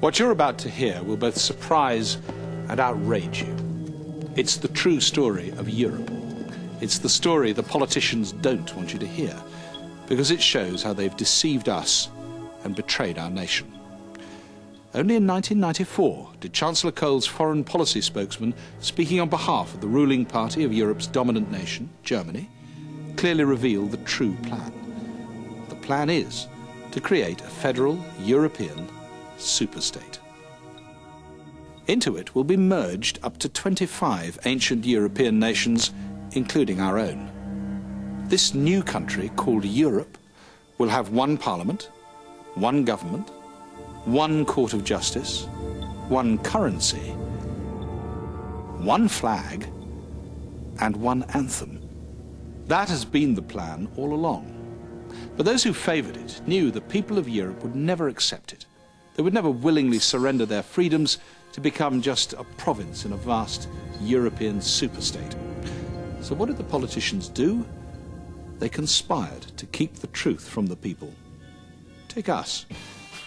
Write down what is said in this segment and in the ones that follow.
What you're about to hear will both surprise and outrage you. It's the true story of Europe. It's the story the politicians don't want you to hear, because it shows how they've deceived us and betrayed our nation. Only in 1994 did Chancellor Kohl's foreign policy spokesman, speaking on behalf of the ruling party of Europe's dominant nation, Germany, clearly reveal the true plan. The plan is to create a federal European superstate. Into it will be merged up to 25 ancient European nations, including our own. This new country, called Europe, will have one parliament, one government, one court of justice, one currency, one flag, and one anthem. That has been the plan all along. But those who favoured it knew the people of Europe would never accept it. They would never willingly surrender their freedoms to become just a province in a vast European superstate. So what did the politicians do? They conspired to keep the truth from the people. Take us.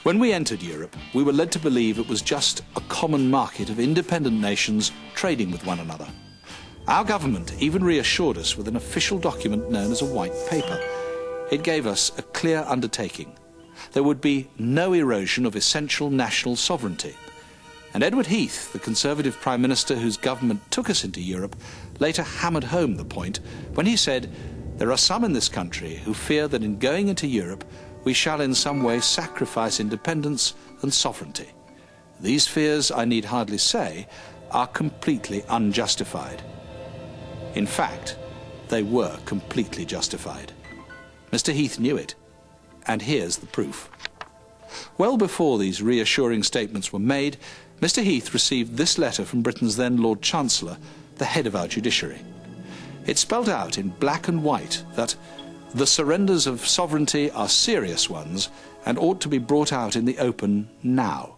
When we entered Europe, we were led to believe it was just a common market of independent nations trading with one another. Our government even reassured us with an official document known as a white paper. It gave us a clear undertaking. There would be no erosion of essential national sovereignty. And Edward Heath, the Conservative Prime Minister whose government took us into Europe, later hammered home the point when he said, "There are some in this country who fear that in going into Europe we shall in some way sacrifice independence and sovereignty. These fears, I need hardly say, are completely unjustified." In fact, they were completely justified. Mr. Heath knew it, and here's the proof. Well before these reassuring statements were made, Mr. Heath received this letter from Britain's then Lord Chancellor, the head of our judiciary. It spelled out in black and white that the surrenders of sovereignty are serious ones and ought to be brought out in the open now.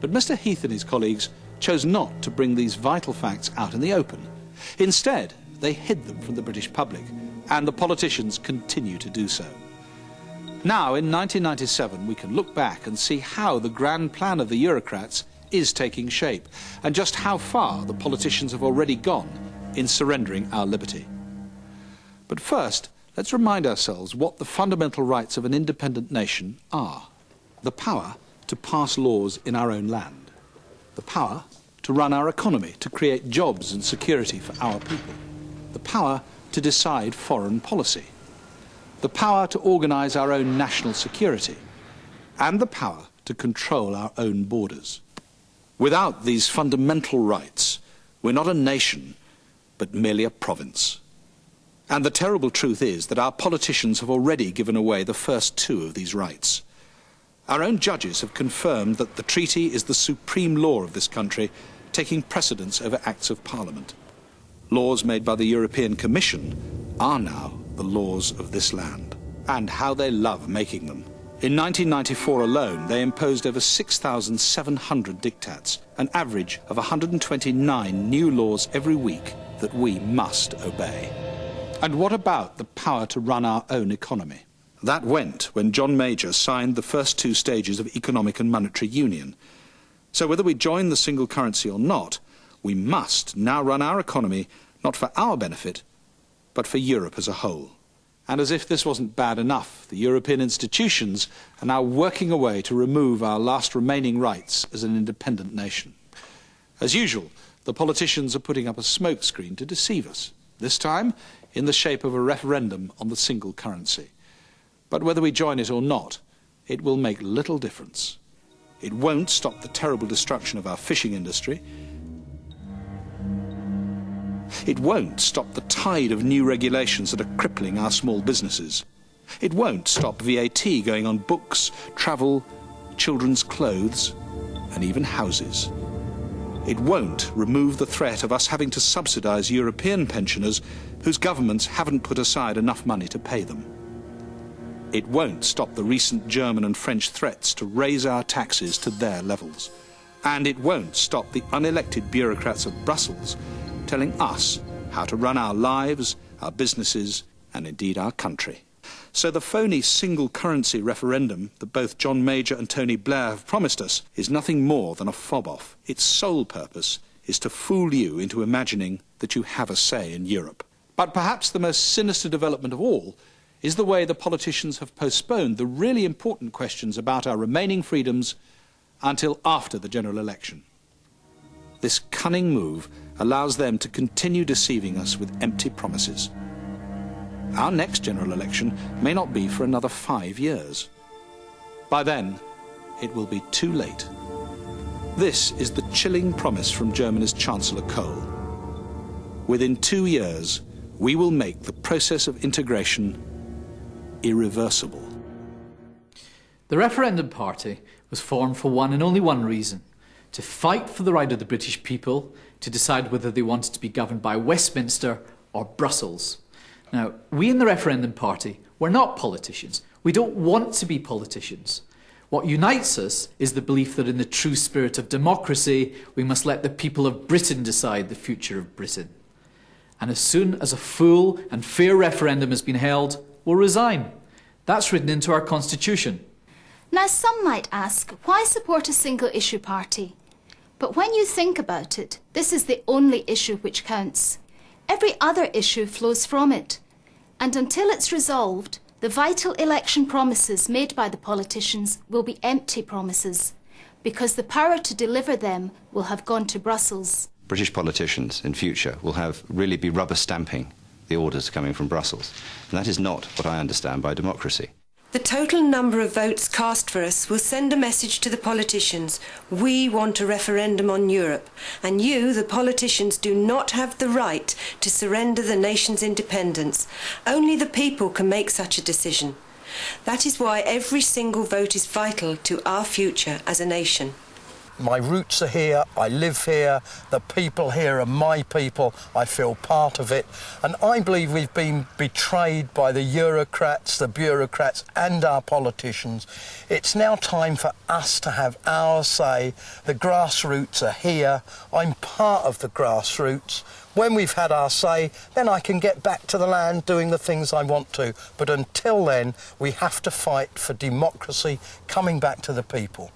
But Mr. Heath and his colleagues chose not to bring these vital facts out in the open. Instead, they hid them from the British public, and the politicians continue to do so. Now, in 1997, we can look back and see how the grand plan of the Eurocrats is taking shape, and just how far the politicians have already gone in surrendering our liberty. But first, let's remind ourselves what the fundamental rights of an independent nation are. The power to pass laws in our own land. The power to run our economy, to create jobs and security for our people. The power to decide foreign policy. The power to organise our own national security. And the power to control our own borders. Without these fundamental rights, we're not a nation, but merely a province. And the terrible truth is that our politicians have already given away the first two of these rights. Our own judges have confirmed that the treaty is the supreme law of this country, taking precedence over acts of Parliament. Laws made by the European Commission are now the laws of this land. And how they love making them. In 1994 alone, they imposed over 6,700 diktats, an average of 129 new laws every week that we must obey. And what about the power to run our own economy? That went when John Major signed the first two stages of economic and monetary union. So whether we join the single currency or not, we must now run our economy not for our benefit, but for Europe as a whole. And as if this wasn't bad enough, the European institutions are now working away to remove our last remaining rights as an independent nation. As usual, the politicians are putting up a smokescreen to deceive us, this time in the shape of a referendum on the single currency. But whether we join it or not, it will make little difference. It won't stop the terrible destruction of our fishing industry. It won't stop the tide of new regulations that are crippling our small businesses. It won't stop VAT going on books, travel, children's clothes, and even houses. It won't remove the threat of us having to subsidise European pensioners whose governments haven't put aside enough money to pay them. It won't stop the recent German and French threats to raise our taxes to their levels. And it won't stop the unelected bureaucrats of Brussels telling us how to run our lives, our businesses, and indeed our country. So the phony single currency referendum that both John Major and Tony Blair have promised us is nothing more than a fob-off. Its sole purpose is to fool you into imagining that you have a say in Europe. But perhaps the most sinister development of all is the way the politicians have postponed the really important questions about our remaining freedoms until after the general election. This cunning move allows them to continue deceiving us with empty promises. Our next general election may not be for another 5 years. By then, it will be too late. This is the chilling promise from Germany's Chancellor Kohl. Within 2 years, we will make the process of integration irreversible. The Referendum Party was formed for one and only one reason: to fight for the right of the British people to decide whether they wanted to be governed by Westminster or Brussels. Now, we in the Referendum Party, we're not politicians. We don't want to be politicians. What unites us is the belief that in the true spirit of democracy, we must let the people of Britain decide the future of Britain. And as soon as a full and fair referendum has been held, we'll resign. That's written into our constitution. Now, some might ask, why support a single-issue party? But when you think about it, this is the only issue which counts. Every other issue flows from it. And until it's resolved, the vital election promises made by the politicians will be empty promises, because the power to deliver them will have gone to Brussels. British politicians in future will really be rubber stamping the orders coming from Brussels. And that is not what I understand by democracy. The total number of votes cast for us will send a message to the politicians. We want a referendum on Europe, and you, the politicians, do not have the right to surrender the nation's independence. Only the people can make such a decision. That is why every single vote is vital to our future as a nation. My roots are here, I live here, the people here are my people, I feel part of it, and I believe we've been betrayed by the Eurocrats, the bureaucrats and our politicians. It's now time for us to have our say. The grassroots are here, I'm part of the grassroots. When we've had our say, then I can get back to the land doing the things I want to. But until then, we have to fight for democracy coming back to the people.